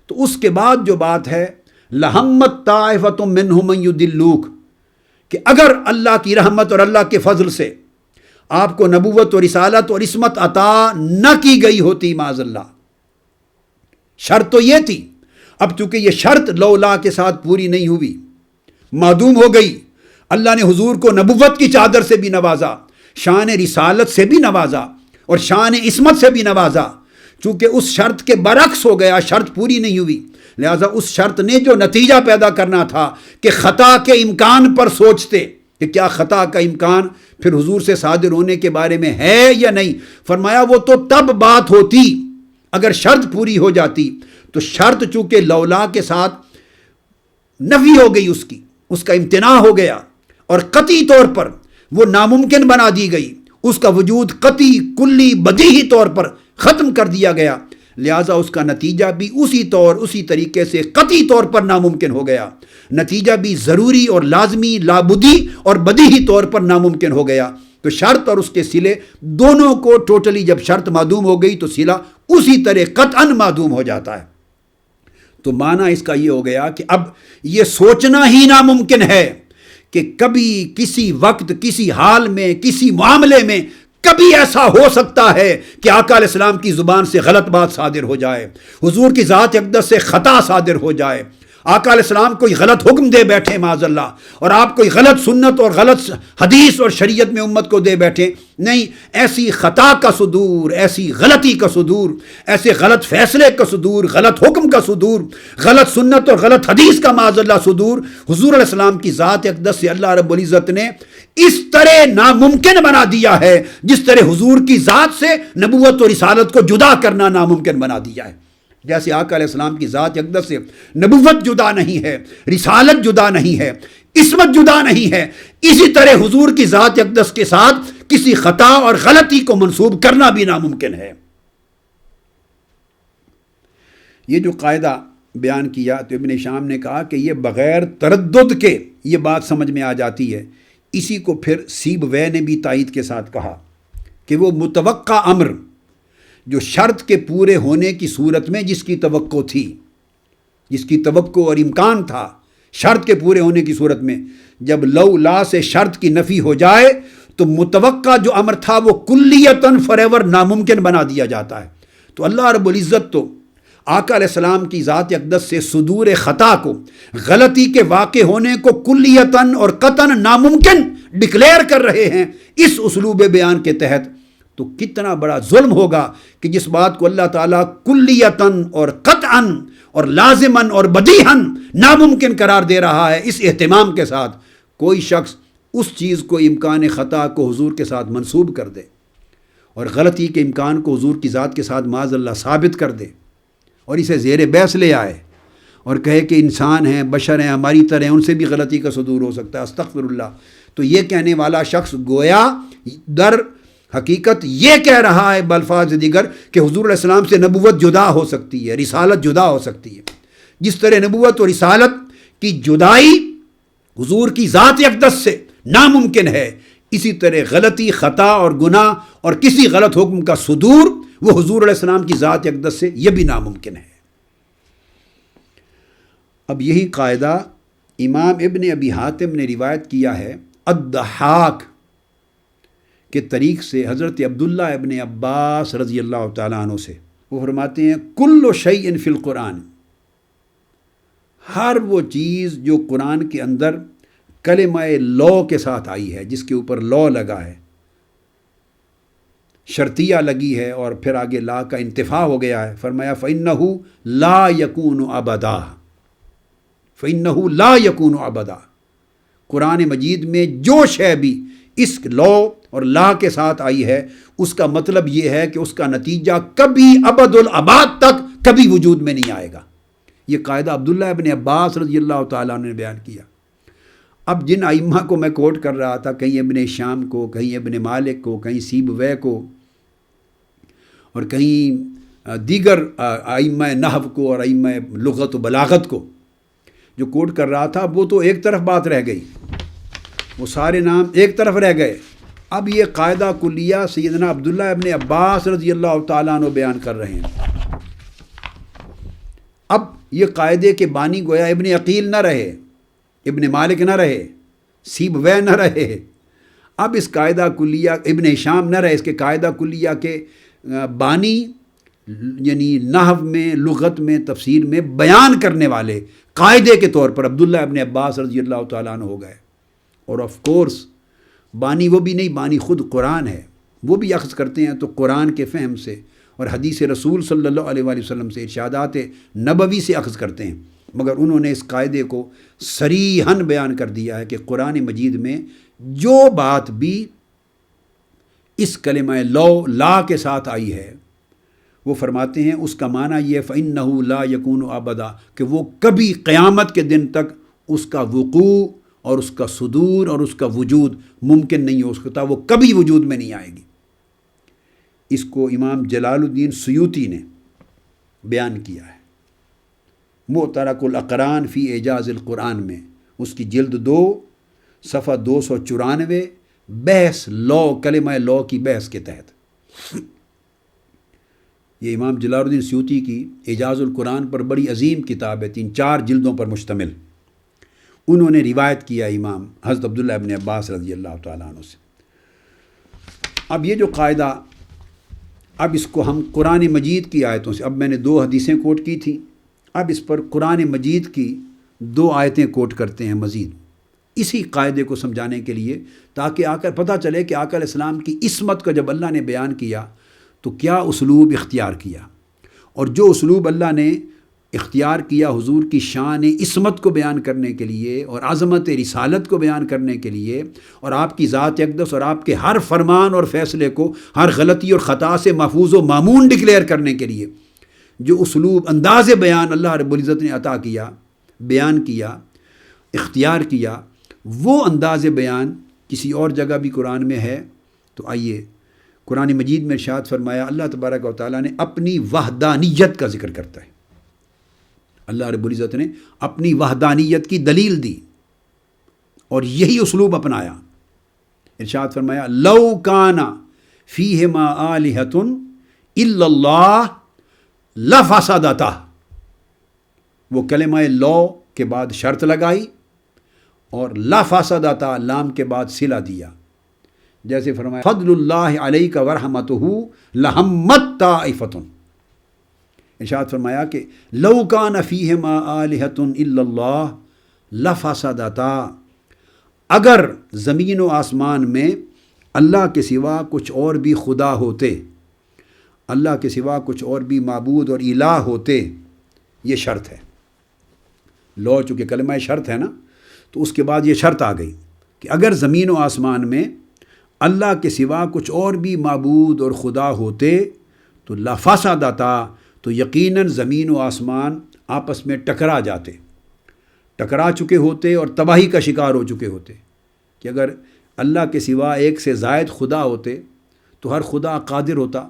تو اس کے بعد جو بات ہے لَهَمَّتْ طَائِفَةٌ مِّنْهُمْ مَن يُضِلُّوكَ، کہ اگر اللہ کی رحمت اور اللہ کے فضل سے آپ کو نبوت اور رسالت اور عصمت عطا نہ کی گئی ہوتی، معاذ اللہ، شرط تو یہ تھی، اب چونکہ یہ شرط لو لا کے ساتھ پوری نہیں ہوئی، معدوم ہو گئی، اللہ نے حضور کو نبوت کی چادر سے بھی نوازا، شان رسالت سے بھی نوازا اور شان عصمت سے بھی نوازا، چونکہ اس شرط کے برعکس ہو گیا، شرط پوری نہیں ہوئی، لہذا اس شرط نے جو نتیجہ پیدا کرنا تھا کہ خطا کے امکان پر سوچتے کہ کیا خطا کا امکان پھر حضور سے صادر ہونے کے بارے میں ہے یا نہیں، فرمایا وہ تو تب بات ہوتی اگر شرط پوری ہو جاتی، تو شرط چونکہ لولا کے ساتھ نفی ہو گئی، اس کا امتناع ہو گیا اور قطعی طور پر وہ ناممکن بنا دی گئی، اس کا وجود قطعی، کلی، بدیہی طور پر ختم کر دیا گیا، لہٰذا اس کا نتیجہ بھی اسی طریقے سے قطعی طور پر ناممکن ہو گیا، نتیجہ بھی ضروری اور لازمی، لابدی اور بدیہی طور پر ناممکن ہو گیا۔ تو شرط اور اس کے صلے دونوں کو ٹوٹلی، جب شرط معدوم ہو گئی تو صلہ اسی طرح قطعاً معدوم ہو جاتا ہے۔ تو معنی اس کا یہ ہو گیا کہ اب یہ سوچنا ہی ناممکن ہے کہ کبھی کسی وقت، کسی حال میں، کسی معاملے میں کبھی ایسا ہو سکتا ہے کہ آقا علیہ السلام کی زبان سے غلط بات صادر ہو جائے، حضور کی ذات اقدس سے خطا صادر ہو جائے، آقا علیہ السلام کوئی غلط حکم دے بیٹھے معاذ اللہ، اور آپ کوئی غلط سنت اور غلط حدیث اور شریعت میں امت کو دے بیٹھے۔ نہیں، ایسی خطا کا صدور، ایسی غلطی کا صدور، ایسے غلط فیصلے کا صدور، غلط حکم کا صدور، غلط سنت اور غلط حدیث کا معاذ اللہ صدور حضور علیہ السلام کی ذات اقدس سے اللہ رب العزت نے اس طرح ناممکن بنا دیا ہے جس طرح حضور کی ذات سے نبوت اور رسالت کو جدا کرنا ناممکن بنا دیا ہے۔ جیسے آقا علیہ السلام کی ذات اقدس سے نبوت جدا نہیں ہے، رسالت جدا نہیں ہے، عصمت جدا نہیں ہے، اسی طرح حضور کی ذات اقدس کے ساتھ کسی خطا اور غلطی کو منسوب کرنا بھی ناممکن ہے۔ یہ جو قاعدہ بیان کیا تو ابن شام نے کہا کہ یہ بغیر تردد کے یہ بات سمجھ میں آ جاتی ہے۔ اسی کو پھر سیب وے نے بھی تائید کے ساتھ کہا کہ وہ متوقع امر جو شرط کے پورے ہونے کی صورت میں جس کی توقع تھی، جس کی توقع اور امکان تھا شرط کے پورے ہونے کی صورت میں، جب لو لا سے شرط کی نفی ہو جائے تو متوقع جو امر تھا وہ کلیتاً فوریور ناممکن بنا دیا جاتا ہے۔ تو اللہ رب العزت تو آقا علیہ السلام کی ذات اقدس سے صدور خطا کو، غلطی کے واقع ہونے کو کلیتاً اور قطعاً ناممکن ڈکلیئر کر رہے ہیں اس اسلوب بیان کے تحت، تو کتنا بڑا ظلم ہوگا کہ جس بات کو اللہ تعالیٰ کلیتاً اور قطعاً اور لازماً اور بدیہاً ناممکن قرار دے رہا ہے، اس اہتمام کے ساتھ کوئی شخص اس چیز کو، امکان خطا کو حضور کے ساتھ منسوب کر دے اور غلطی کے امکان کو حضور کی ذات کے ساتھ معاذ اللہ ثابت کر دے اور اسے زیر بحث لے آئے اور کہے کہ انسان ہیں، بشر ہیں، ہماری طرح ہیں، ان سے بھی غلطی کا صدور ہو سکتا ہے، استغفر اللہ۔ تو یہ کہنے والا شخص گویا در حقیقت یہ کہہ رہا ہے بالفاظ دیگر کہ حضور علیہ السلام سے نبوت جدا ہو سکتی ہے، رسالت جدا ہو سکتی ہے۔ جس طرح نبوت اور رسالت کی جدائی حضور کی ذات اقدس سے ناممکن ہے، اسی طرح غلطی، خطا اور گناہ اور کسی غلط حکم کا صدور وہ حضور علیہ السلام کی ذات اقدس سے یہ بھی ناممکن ہے۔ اب یہی قاعدہ امام ابن ابی حاتم نے روایت کیا ہے، الضحاک، کے طریق سے حضرت عبداللہ ابن عباس رضی اللہ تعالیٰ عنہ سے، وہ فرماتے ہیں کل شیء فی القرآن، ہر وہ چیز جو قرآن کے اندر کلمہ لو کے ساتھ آئی ہے، جس کے اوپر لو لگا ہے، شرطیہ لگی ہے اور پھر آگے لا کا انتفاع ہو گیا ہے، فرمایا فَإِنَّهُ لَا يَكُونُ أَبَدًا، فَإِنَّهُ لَا يَكُونُ أَبَدًا، قرآن مجید میں جو شے بھی اس لو اور لا کے ساتھ آئی ہے، اس کا مطلب یہ ہے کہ اس کا نتیجہ کبھی ابد الاباد تک کبھی وجود میں نہیں آئے گا۔ یہ قاعدہ عبداللہ ابن عباس رضی اللہ تعالیٰ عنہ نے بیان کیا۔ اب جن ائمہ کو میں کوٹ کر رہا تھا، کہیں ابن شام کو، کہیں ابن مالک کو، کہیں سیبویہ کو، اور کہیں دیگر ائمہ نحو کو اور ائمہ لغت و بلاغت کو جو کوٹ کر رہا تھا، وہ تو ایک طرف بات رہ گئی، وہ سارے نام ایک طرف رہ گئے۔ اب یہ قاعدہ کلیہ سیدنا عبداللہ ابن عباس رضی اللہ تعالیٰ عنہ بیان کر رہے ہیں۔ اب یہ قاعدے کے بانی گویا ابن عقیل نہ رہے، ابن مالک نہ رہے، سیبویہ نہ رہے، اب اس قاعدہ کلیہ ابن ہشام نہ رہے، اس کے قاعدہ کلیہ کے بانی یعنی نحو میں، لغت میں، تفسیر میں بیان کرنے والے قاعدے کے طور پر عبداللہ ابن عباس رضی اللہ تعالیٰ عنہ ہو گئے۔ اور آف کورس بانی وہ بھی نہیں، بانی خود قرآن ہے، وہ بھی اخذ کرتے ہیں تو قرآن کے فہم سے اور حدیث رسول صلی اللہ علیہ وآلہ وسلم سے، ارشادات نبوی سے اخذ کرتے ہیں، مگر انہوں نے اس قاعدے کو صریحاً بیان کر دیا ہے کہ قرآن مجید میں جو بات بھی اس کلمہ لا کے ساتھ آئی ہے، وہ فرماتے ہیں اس کا معنی یہ فَإِنَّهُ لَا يَكُونُ أَبَدًا، کہ وہ کبھی قیامت کے دن تک اس کا وقوع اور اس کا صدور اور اس کا وجود ممکن نہیں ہو سکتا، وہ کبھی وجود میں نہیں آئے گی۔ اس کو امام جلال الدین سیوطی نے بیان کیا ہے معترک الاقران فی اعجاز القرآن میں، اس کی جلد 2 صفحہ 294، بحث لو، کلمہ لو کی بحث کے تحت۔ یہ امام جلال الدین سیوطی کی اعجاز القرآن پر بڑی عظیم کتاب ہے، 3-4 جلدوں پر مشتمل۔ انہوں نے روایت کیا امام حضرت عبداللہ ابن عباس رضی اللہ تعالیٰ عنہ سے۔ اب یہ جو قاعدہ، اب اس کو ہم قرآن مجید کی آیتوں سے، اب میں نے 2 حدیثیں کوٹ کی تھیں، اب اس پر قرآن مجید کی 2 آیتیں کوٹ کرتے ہیں مزید، اسی قاعدے کو سمجھانے کے لیے، تاکہ پتہ چلے کہ آقا علیہ السلام کی عصمت کو جب اللہ نے بیان کیا تو کیا اسلوب اختیار کیا، اور جو اسلوب اللہ نے اختیار کیا حضور کی شان عصمت کو بیان کرنے کے لیے اور عظمت رسالت کو بیان کرنے کے لیے، اور آپ کی ذات اقدس اور آپ کے ہر فرمان اور فیصلے کو ہر غلطی اور خطا سے محفوظ و مامون ڈکلیئر کرنے کے لیے جو اسلوب انداز بیان اللہ رب العزت نے عطا کیا، بیان کیا، اختیار کیا، وہ انداز بیان کسی اور جگہ بھی قرآن میں ہے۔ تو آئیے قرآن مجید میں ارشاد فرمایا، اللہ تبارک و تعالیٰ نے اپنی وحدانیت کا ذکر کرتا ہے، اللہ رب العزت نے اپنی وحدانیت کی دلیل دی اور یہی اسلوب اپنایا۔ ارشاد فرمایا لو کان فیہما آلہۃ الا اللہ لفسدتا، وہ کلمہ لو کے بعد شرط لگائی اور لفسدتا لام کے بعد صلہ دیا، جیسے فرمایا فضل اللہ علیک ورحمتہ لہمت طائفۃ، ارشاد فرمایا کہ لو کان فیہما آلہۃ الا اللہ لفسدتا، اگر زمین و آسمان میں اللہ کے سوا کچھ اور بھی خدا ہوتے، اللہ کے سوا کچھ اور بھی معبود اور الہ ہوتے، یہ شرط ہے۔ لو چونکہ کلمہ شرط ہے نا، تو اس کے بعد یہ شرط آ گئی کہ اگر زمین و آسمان میں اللہ کے سوا کچھ اور بھی معبود اور خدا ہوتے تو لفسدتا، تو یقیناً زمین و آسمان آپس میں ٹکرا جاتے، ٹکرا چکے ہوتے اور تباہی کا شکار ہو چکے ہوتے۔ کہ اگر اللہ کے سوا ایک سے زائد خدا ہوتے تو ہر خدا قادر ہوتا،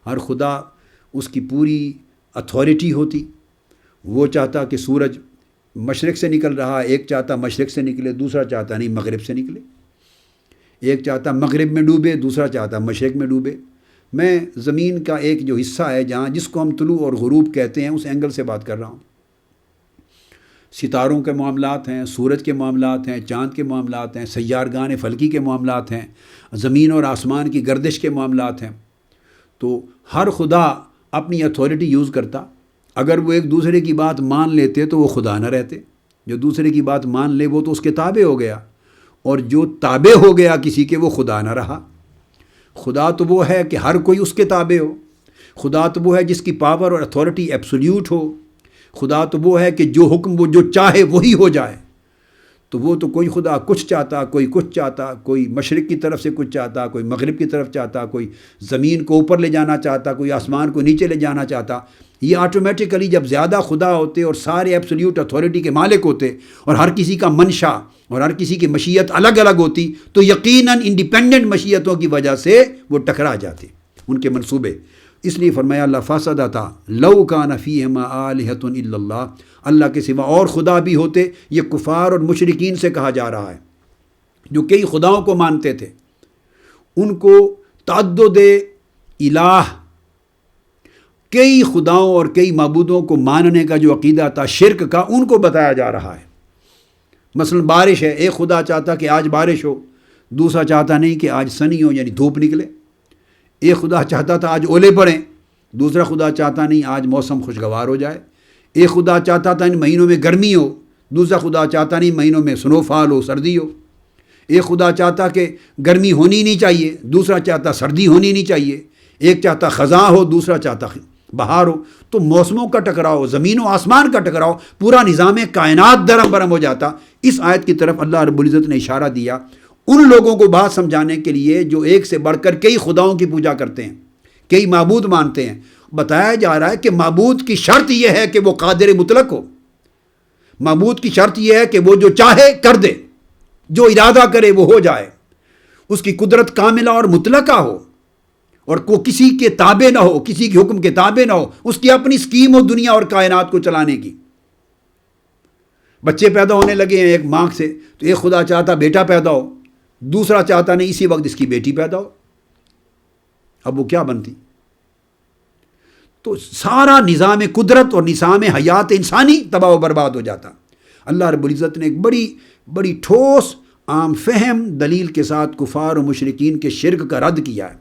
ہر خدا اس کی پوری اتھارٹی ہوتی، وہ چاہتا کہ سورج مشرق سے نکل رہا، ایک چاہتا مشرق سے نکلے، دوسرا چاہتا نہیں مغرب سے نکلے، ایک چاہتا مغرب میں ڈوبے، دوسرا چاہتا مشرق میں ڈوبے۔ میں زمین کا ایک جو حصہ ہے جہاں جس کو ہم طلوع اور غروب کہتے ہیں، اس اینگل سے بات کر رہا ہوں۔ ستاروں کے معاملات ہیں، سورج کے معاملات ہیں، چاند کے معاملات ہیں، سیارگان فلکی کے معاملات ہیں، زمین اور آسمان کی گردش کے معاملات ہیں۔ تو ہر خدا اپنی اتھارٹی یوز کرتا۔ اگر وہ ایک دوسرے کی بات مان لیتے تو وہ خدا نہ رہتے۔ جو دوسرے کی بات مان لے وہ تو اس کے تابع ہو گیا، اور جو تابع ہو گیا کسی کے وہ خدا نہ رہا۔ خدا تو وہ ہے کہ ہر کوئی اس کے تابع ہو، خدا تو وہ ہے جس کی پاور اور اتھارٹی ایبسولیوٹ ہو، خدا تو وہ ہے کہ جو حکم وہ جو چاہے وہی ہو جائے۔ تو وہ تو کوئی خدا کچھ چاہتا، کوئی کچھ چاہتا، کوئی مشرق کی طرف سے کچھ چاہتا، کوئی مغرب کی طرف چاہتا، کوئی زمین کو اوپر لے جانا چاہتا، کوئی آسمان کو نیچے لے جانا چاہتا۔ یہ آٹومیٹیکلی جب زیادہ خدا ہوتے اور سارے ایبسولیوٹ اتھارٹی کے مالک ہوتے اور ہر کسی کا منشا اور ہر کسی کی مشیت الگ الگ ہوتی، تو یقیناً انڈیپینڈنٹ مشیتوں کی وجہ سے وہ ٹکرا جاتے ان کے منصوبے۔ اس لیے فرمایا لفسدتا لو کان فیہما آلہۃ الا اللہ، اللہ کے سوا اور خدا بھی ہوتے۔ یہ کفار اور مشرکین سے کہا جا رہا ہے جو کئی خداؤں کو مانتے تھے۔ ان کو تعدد الہ، کئی خداؤں اور کئی معبودوں کو ماننے کا جو عقیدہ تھا شرک کا، ان کو بتایا جا رہا ہے۔ مثلا بارش ہے، ایک خدا چاہتا کہ آج بارش ہو، دوسرا چاہتا نہیں کہ آج سنی ہو یعنی دھوپ نکلے۔ ایک خدا چاہتا تھا آج اولے پڑیں، دوسرا خدا چاہتا نہیں آج موسم خوشگوار ہو جائے۔ ایک خدا چاہتا تھا ان مہینوں میں گرمی ہو، دوسرا خدا چاہتا نہیں مہینوں میں سنو فال ہو، سردی ہو۔ ایک خدا چاہتا کہ گرمی ہونی نہیں چاہیے، دوسرا چاہتا سردی ہونی نہیں چاہیے۔ ایک چاہتا خزاں ہو، دوسرا چاہتا بہار ہو۔ تو موسموں کا ٹکراؤ، زمین و آسمان کا ٹکراؤ، پورا نظام کائنات درم برم ہو جاتا۔ اس آیت کی طرف اللہ رب العزت نے اشارہ دیا ان لوگوں کو بات سمجھانے کے لیے جو ایک سے بڑھ کر کئی خداؤں کی پوجا کرتے ہیں، کئی معبود مانتے ہیں۔ بتایا جا رہا ہے کہ معبود کی شرط یہ ہے کہ وہ قادر مطلق ہو۔ معبود کی شرط یہ ہے کہ وہ جو چاہے کر دے، جو ارادہ کرے وہ ہو جائے، اس کی قدرت کاملہ اور مطلقہ ہو، اور وہ کسی کے تابع نہ ہو، کسی کے حکم کے تابع نہ ہو۔ اس کی اپنی اسکیم ہو دنیا اور کائنات کو چلانے کی۔ بچے پیدا ہونے لگے ہیں ایک ماں سے، تو ایک خدا چاہتا بیٹا پیدا ہو، دوسرا چاہتا نہیں اسی وقت اس کی بیٹی پیدا ہو۔ اب وہ کیا بنتی؟ تو سارا نظام قدرت اور نظام حیات انسانی تباہ و برباد ہو جاتا۔ اللہ رب العزت نے ایک بڑی ٹھوس عام فہم دلیل کے ساتھ کفار و مشرکین کے شرک کا رد کیا ہے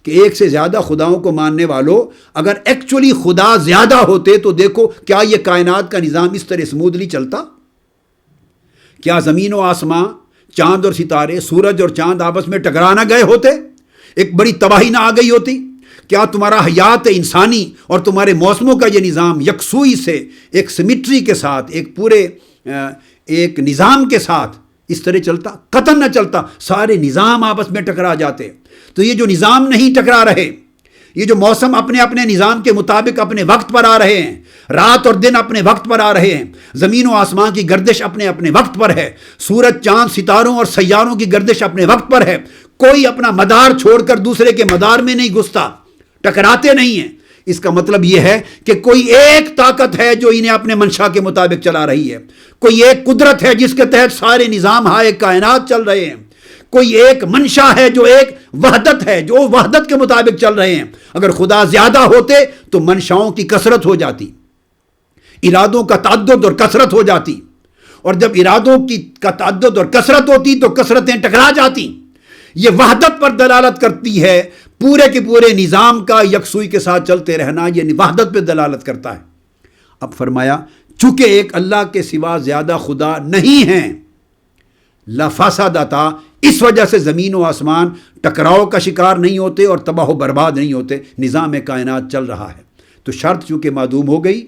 کہ ایک سے زیادہ خداؤں کو ماننے والوں، اگر ایکچولی خدا زیادہ ہوتے تو دیکھو کیا یہ کائنات کا نظام اس طرح سمودلی چلتا؟ کیا زمین و آسمان، چاند اور ستارے، سورج اور چاند آپس میں ٹکرا نہ گئے ہوتے؟ ایک بڑی تباہی نہ آ گئی ہوتی؟ کیا تمہارا حیات انسانی اور تمہارے موسموں کا یہ نظام یکسوئی سے ایک سمیٹری کے ساتھ، ایک پورے ایک نظام کے ساتھ اس طرح چلتا؟ قطعاً نہ چلتا، سارے نظام آپس میں ٹکرا جاتے۔ تو یہ جو نظام نہیں ٹکرا رہے، یہ جو موسم اپنے اپنے نظام کے مطابق اپنے وقت پر آ رہے ہیں، رات اور دن اپنے وقت پر آ رہے ہیں، زمین و آسمان کی گردش اپنے اپنے وقت پر ہے، سورج چاند ستاروں اور سیاروں کی گردش اپنے وقت پر ہے، کوئی اپنا مدار چھوڑ کر دوسرے کے مدار میں نہیں گھستا، ٹکراتے نہیں ہیں۔ اس کا مطلب یہ ہے کہ کوئی ایک طاقت ہے جو انہیں اپنے منشا کے مطابق چلا رہی ہے، کوئی ایک قدرت ہے جس کے تحت سارے نظام ہائے کائنات چل رہے ہیں، کوئی ایک منشا ہے جو ایک وحدت ہے، جو وحدت کے مطابق چل رہے ہیں۔ اگر خدا زیادہ ہوتے تو منشاؤں کی کثرت ہو جاتی، ارادوں کا تعدد اور کثرت ہو جاتی، اور جب ارادوں کا تعدد اور کثرت ہوتی تو کثرتیں ٹکرا جاتی۔ یہ وحدت پر دلالت کرتی ہے، پورے کے پورے نظام کا یکسوئی کے ساتھ چلتے رہنا یہ وحدت پہ دلالت کرتا ہے۔ اب فرمایا چونکہ ایک اللہ کے سوا زیادہ خدا نہیں ہیں، لفسدتا، اس وجہ سے زمین و آسمان ٹکراؤ کا شکار نہیں ہوتے اور تباہ و برباد نہیں ہوتے، نظام کائنات چل رہا ہے۔ تو شرط چونکہ معدوم ہو گئی۔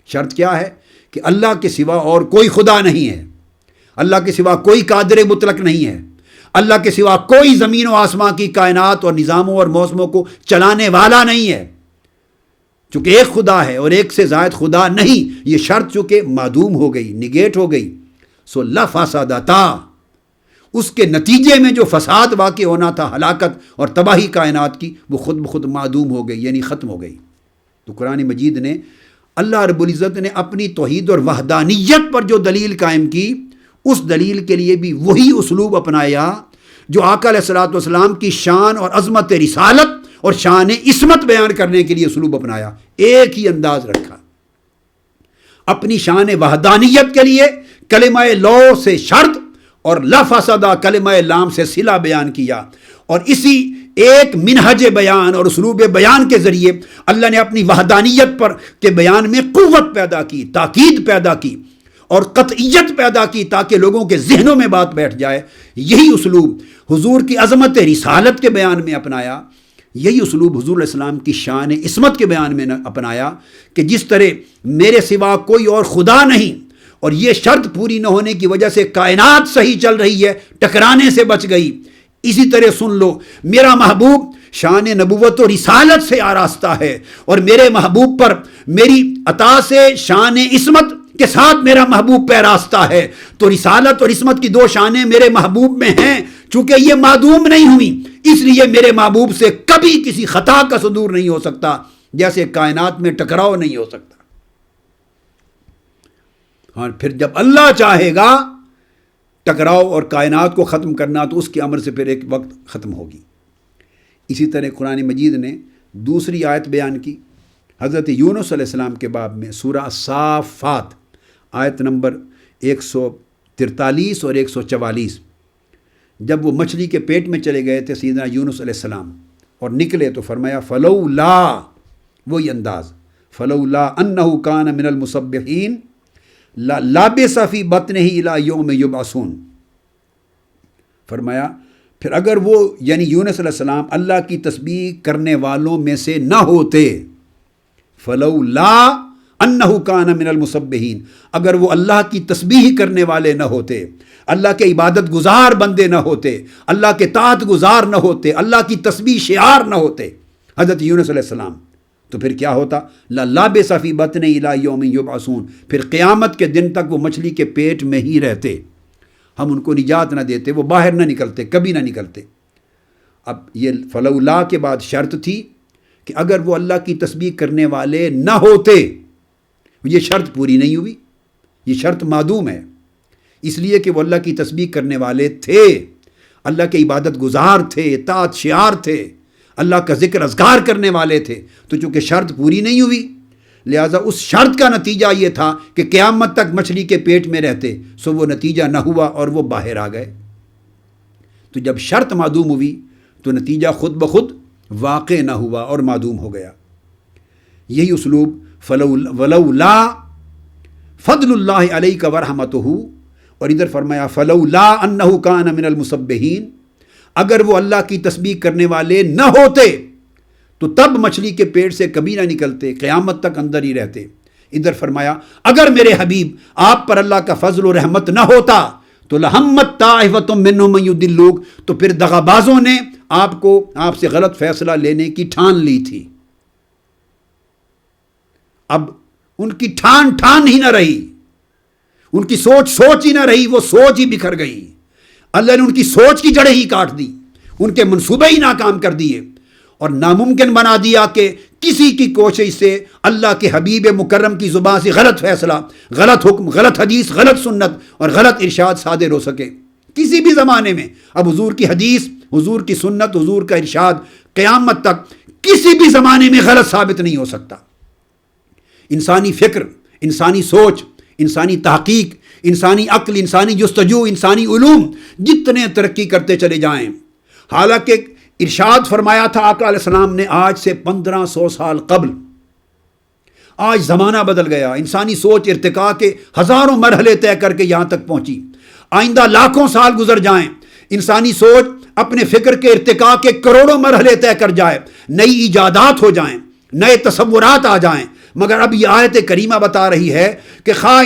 شرط کیا ہے؟ کہ اللہ کے سوا اور کوئی خدا نہیں ہے، اللہ کے سوا کوئی قادر مطلق نہیں ہے، اللہ کے سوا کوئی زمین و آسمان کی کائنات اور نظاموں اور موسموں کو چلانے والا نہیں ہے۔ چونکہ ایک خدا ہے اور ایک سے زائد خدا نہیں، یہ شرط چونکہ معدوم ہو گئی، نگیٹ ہو گئی، سو لفسدتا، اس کے نتیجے میں جو فساد واقع ہونا تھا، ہلاکت اور تباہی کائنات کی، وہ خود بخود معدوم ہو گئی، یعنی ختم ہو گئی۔ تو قرآن مجید نے اللہ رب العزت نے اپنی توحید اور وحدانیت پر جو دلیل قائم کی، اس دلیل کے لیے بھی وہی اسلوب اپنایا جو آقا علیہ الصلوۃ والسلام کی شان اور عظمت رسالت اور شان عصمت بیان کرنے کے لیے اسلوب اپنایا، ایک ہی انداز رکھا۔ اپنی شان وحدانیت کے لیے کلمہ لو سے شرط اور لفظدہ کلمہ لام سے صلہ بیان کیا، اور اسی ایک منہج بیان اور اسلوب بیان کے ذریعے اللہ نے اپنی وحدانیت پر کے بیان میں قوت پیدا کی، تاکید پیدا کی اور قطعیت پیدا کی، تاکہ لوگوں کے ذہنوں میں بات بیٹھ جائے۔ یہی اسلوب حضور کی عظمت رسالت کے بیان میں اپنایا، یہی اسلوب حضور علیہ السلام کی شان عصمت کے بیان میں اپنایا کہ جس طرح میرے سوا کوئی اور خدا نہیں، اور یہ شرط پوری نہ ہونے کی وجہ سے کائنات صحیح چل رہی ہے، ٹکرانے سے بچ گئی، اسی طرح سن لو میرا محبوب شان نبوت و رسالت سے آراستہ ہے، اور میرے محبوب پر میری عطا سے شان عصمت کے ساتھ میرا محبوب پیراستہ ہے۔ تو رسالت اور عصمت کی دو شانیں میرے محبوب میں ہیں، چونکہ یہ معدوم نہیں ہوئی، اس لیے میرے محبوب سے کبھی کسی خطا کا صدور نہیں ہو سکتا، جیسے کائنات میں ٹکراؤ نہیں ہو سکتا۔ ہاں، پھر جب اللہ چاہے گا ٹکراؤ اور کائنات کو ختم کرنا تو اس کے امر سے پھر ایک وقت ختم ہوگی۔ اسی طرح قرآن مجید نے دوسری آیت بیان کی حضرت یونس علیہ السلام کے باب میں، سورہ الصافات آیت نمبر 143 اور 144۔ جب وہ مچھلی کے پیٹ میں چلے گئے تھے سیدنا یونس علیہ السلام اور نکلے تو فرمایا فلولا، وہی انداز، فلولا انہ کان من المسبحین لابث فی بطنہ الی یوم یبعثون۔ فرمایا پھر اگر وہ یعنی یونس علیہ السلام اللہ کی تسبیح کرنے والوں میں سے نہ ہوتے، فلولا انہ کان من المسبحین، اگر وہ اللہ کی تسبیح کرنے والے نہ ہوتے، اللہ کے عبادت گزار بندے نہ ہوتے، اللہ کے طاعت گزار نہ ہوتے، اللہ کی تسبیح شعار نہ ہوتے حضرت یونس علیہ السلام، تو پھر کیا ہوتا؟ لابث فی بطنہ الی یوم یبعثون، پھر قیامت کے دن تک وہ مچھلی کے پیٹ میں ہی رہتے، ہم ان کو نجات نہ دیتے، وہ باہر نہ نکلتے، کبھی نہ نکلتے۔ اب یہ فلولا کے بعد شرط تھی کہ اگر وہ اللہ کی تسبیح کرنے والے نہ ہوتے، یہ شرط پوری نہیں ہوئی، یہ شرط معدوم ہے، اس لیے کہ وہ اللہ کی تسبیح کرنے والے تھے، اللہ کے عبادت گزار تھے، طاعت شعار تھے، اللہ کا ذکر اذکار کرنے والے تھے، تو چونکہ شرط پوری نہیں ہوئی لہٰذا اس شرط کا نتیجہ یہ تھا کہ قیامت تک مچھلی کے پیٹ میں رہتے، سو وہ نتیجہ نہ ہوا اور وہ باہر آ گئے۔ تو جب شرط معدوم ہوئی تو نتیجہ خود بخود واقع نہ ہوا اور معدوم ہو گیا۔ یہی اسلوب ولولا فضل اللہ علیک ورحمتہ، اور ادھر فرمایا فلولا انہ کان من المسبحین، اگر وہ اللہ کی تسبیح کرنے والے نہ ہوتے تو تب مچھلی کے پیٹ سے کبھی نہ نکلتے، قیامت تک اندر ہی رہتے۔ ادھر فرمایا اگر میرے حبیب آپ پر اللہ کا فضل و رحمت نہ ہوتا تو لہمت طائفۃ منہم ان یضلوک، تو پھر دغابازوں نے آپ سے غلط فیصلہ لینے کی ٹھان لی تھی۔ اب ان کی ٹھان ہی نہ رہی، ان کی سوچ ہی نہ رہی، وہ سوچ ہی بکھر گئی، اللہ نے ان کی سوچ کی جڑیں ہی کاٹ دی، ان کے منصوبے ہی ناکام کر دیے، اور ناممکن بنا دیا کہ کسی کی کوشش سے اللہ کے حبیب مکرم کی زبان سے غلط فیصلہ، غلط حکم، غلط حدیث، غلط سنت اور غلط ارشاد صادر ہو سکے کسی بھی زمانے میں۔ اب حضور کی حدیث، حضور کی سنت، حضور کا ارشاد قیامت تک کسی بھی زمانے میں غلط ثابت نہیں ہو سکتا۔ انسانی فکر، انسانی سوچ، انسانی تحقیق، انسانی عقل، انسانی جستجو، انسانی علوم جتنے ترقی کرتے چلے جائیں، حالانکہ ارشاد فرمایا تھا آقا علیہ السلام نے آج سے 1500 سال قبل، آج زمانہ بدل گیا، انسانی سوچ ارتقاء کے ہزاروں مرحلے طے کر کے یہاں تک پہنچی، آئندہ لاکھوں سال گزر جائیں، انسانی سوچ اپنے فکر کے ارتقاء کے کروڑوں مرحلے طے کر جائے، نئی ایجادات ہو جائیں، نئے تصورات آ جائیں، مگر اب یہ آیت کریمہ بتا رہی ہے کہ خواہ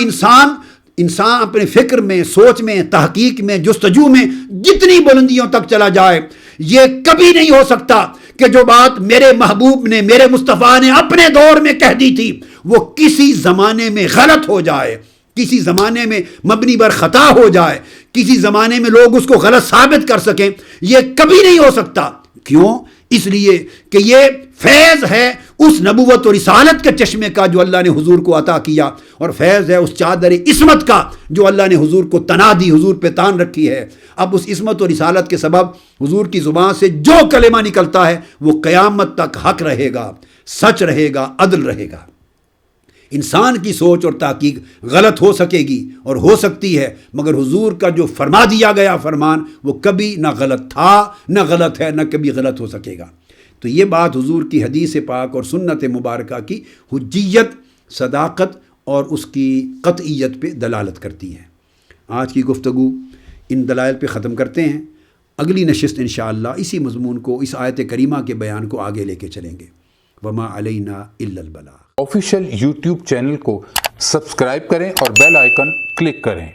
انسان اپنے فکر میں، سوچ میں، تحقیق میں، جستجو میں جتنی بلندیوں تک چلا جائے، یہ کبھی نہیں ہو سکتا کہ جو بات میرے محبوب نے، میرے مصطفیٰ نے اپنے دور میں کہہ دی تھی وہ کسی زمانے میں غلط ہو جائے، کسی زمانے میں مبنی بر خطا ہو جائے، کسی زمانے میں لوگ اس کو غلط ثابت کر سکیں، یہ کبھی نہیں ہو سکتا۔ کیوں؟ اس لیے کہ یہ فیض ہے اس نبوت و رسالت کے چشمے کا جو اللہ نے حضور کو عطا کیا، اور فیض ہے اس چادر عصمت کا جو اللہ نے حضور کو تنا دی، حضور پہ تان رکھی ہے۔ اب اس عصمت و رسالت کے سبب حضور کی زبان سے جو کلمہ نکلتا ہے وہ قیامت تک حق رہے گا، سچ رہے گا، عدل رہے گا۔ انسان کی سوچ اور تحقیق غلط ہو سکے گی اور ہو سکتی ہے، مگر حضور کا جو فرما دیا گیا فرمان وہ کبھی نہ غلط تھا، نہ غلط ہے، نہ کبھی غلط ہو سکے گا۔ تو یہ بات حضور کی حدیث پاک اور سنت مبارکہ کی حجیت، صداقت اور اس کی قطعیت پہ دلالت کرتی ہے۔ آج کی گفتگو ان دلائل پہ ختم کرتے ہیں۔ اگلی نشست انشاءاللہ اسی مضمون کو، اس آیت کریمہ کے بیان کو آگے لے کے چلیں گے۔ وما علینا الا البلاغ۔ آفیشیل یوٹیوب چینل کو سبسکرائب کریں اور بیل آئیکن کلک کریں۔